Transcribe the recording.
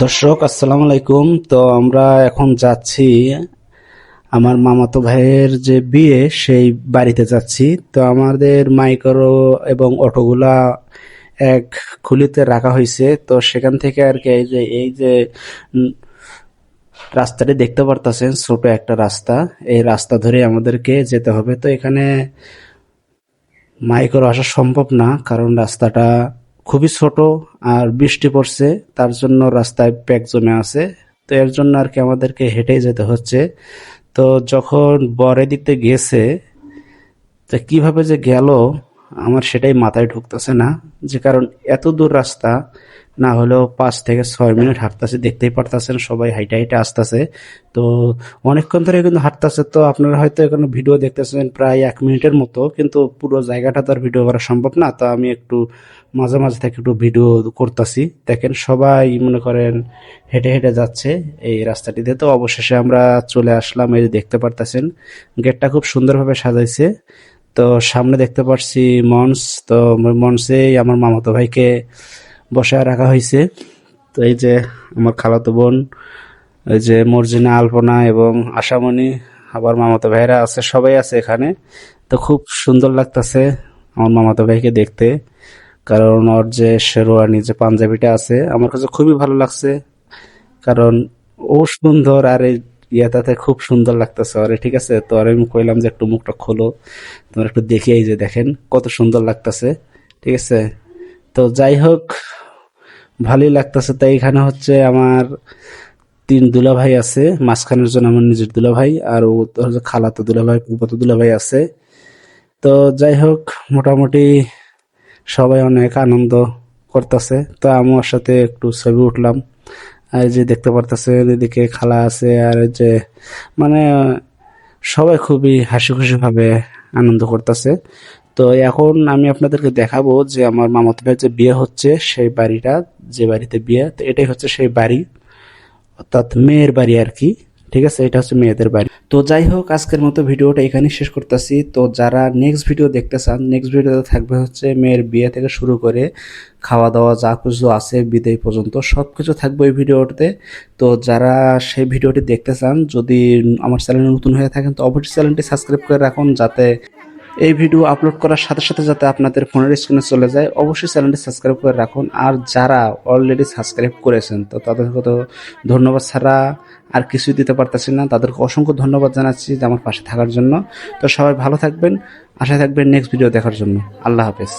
দর্শক আসসালামু আলাইকুম। তো আমরা এখন যাচ্ছি আমার মামাতো ভাইয়ের যে বিয়ে সেই বাড়িতে যাচ্ছি। তো আমাদের মাইক্রো এবং অটোগুলা এক খুলিতে রাখা হয়েছে। তো সেখান থেকে আর কি এই যে উম, রাস্তাটি দেখতে পারতেছেন, ছোট একটা রাস্তা। এই রাস্তা ধরে আমাদেরকে যেতে হবে। তো এখানে মাইক্রো আসা সম্ভব না, কারণ রাস্তাটা খুবই ছোট আর বৃষ্টি পড়ছে, তার জন্য রাস্তায় প্যাক জমে আছে। তো এর জন্য আর কি আমাদেরকে হেঁটেই যেতে হচ্ছে। তো যখন বরে দিতে গেছে, তো কিভাবে যে গেল আমার সেটাই মাথায় ঢুকতেছে না। যে কারণ এত দূর রাস্তা না হলেও 5 থেকে 6 মিনিট হাঁটতেছে, দেখতেই পারতেছেন সবাই হাইটে হাইটে আসতেছে। তো অনেকক্ষণ ধরে কিন্তু হাঁটতেছে। তো আপনারা হয়তো এখানে ভিডিও দেখতেছেন প্রায় 1 মিনিটের মতো, কিন্তু পুরো জায়গাটা তো আর ভিডিও করা সম্ভব না। তো আমি একটু মাঝে মাঝে থেকে একটু ভিডিও করতেছি। দেখেন সবাই মনে করেন হেঁটে হেঁটে যাচ্ছে এই রাস্তাটিতে। তো অবশেষে আমরা চলে আসলাম, এই যে দেখতে পারতেছেন গেটটা খুব সুন্দরভাবে সাজাইছে। তো সামনে দেখতে পাচ্ছি মঞ্চ। তো মঞ্চে আমার মামাতো ভাইকে বসায় রাখা হয়েছে। তো এই যে আমার খালাতো বোন, এই যে মর্জিনা, আলপনা এবং আশামণি, আবার মামাতো ভাইরা আছে, সবাই আছে এখানে। তো খুব সুন্দর লাগতেছে আমার মামাতো ভাইকে দেখতে, কারণ ওর যে শেরওয়ানি, যে পাঞ্জাবিটা আছে, আমার কাছে খুবই ভালো লাগছে। কারণ ও সুন্দর আর এই ইয়াটাতে খুব সুন্দর লাগতেছে ওরে। ঠিক আছে, তো আর আমি কইলাম যে একটু মুখটা খোলো, তোমরা একটু দেখি, এই যে দেখেন কত সুন্দর লাগতেছে। ঠিক আছে, তো যাই হোক, ভালোই লাগতেছে। তাই এখানে হচ্ছে আমার 3 দুলাভাই আছে, মাঝখানের জন আমার নিজের দুলাভাই, আর ও তো হচ্ছে খালাতো দুলাভাই, ফুফাতো দুলাভাই আছে। তো যাই হোক, মোটামুটি সবাই অনেক আনন্দ করতেছে। তো আমি ওর সাথে একটু ছবি উঠলাম। আর এই যে দেখতে পারতেছেন এদিকে খালা আছে, আর এই যে মানে সবাই খুবই হাসি খুশি ভাবে আনন্দ করতেছে। তো এখন আমি আপনাদেরকে দেখাবো যে আমার মামাতো ভাইয়ের যে বিয়ে হচ্ছে সেই বাড়িটা, যে বাড়িতে বিয়ে, তো এটাই হচ্ছে সেই বাড়ি, অর্থাৎ মেয়ের বাড়ি আর কি। ঠিক আছে, এটা হচ্ছে মেয়েদের বাড়ি। তো যাই হোক, আজকের মতো ভিডিওটা এখানেই শেষ করতেছি। তো যারা নেক্সট ভিডিও দেখতে চান, নেক্সট ভিডিওতে থাকবে হচ্ছে মেয়ের বিয়ে থেকে শুরু করে খাওয়া দাওয়া যা কিছু আছে বিদায় পর্যন্ত সব কিছু থাকবে ওই ভিডিওতে। তো যারা সেই ভিডিওটি দেখতে চান, যদি আমার চ্যানেলে নতুন হয়ে থাকেন, তো অবশ্যই চ্যানেলটি সাবস্ক্রাইব করে রাখুন, যাতে এই ভিডিও আপলোড করার সাথে সাথে যাতে আপনাদের ফোনের স্ক্রিনে চলে যায়। অবশ্যই চ্যানেলটি সাবস্ক্রাইব করে রাখুন। আর যারা অলরেডি সাবস্ক্রাইব করেছেন, তো তাদেরকে তো ধন্যবাদ ছাড়া আর কিছুই দিতে পারতেছি না। তাদেরকে অসংখ্য ধন্যবাদ জানাচ্ছি যে আমার পাশে থাকার জন্য। তো সবাই ভালো থাকবেন, আশায় থাকবেন নেক্সট ভিডিও দেখার জন্য। আল্লাহ হাফেজ।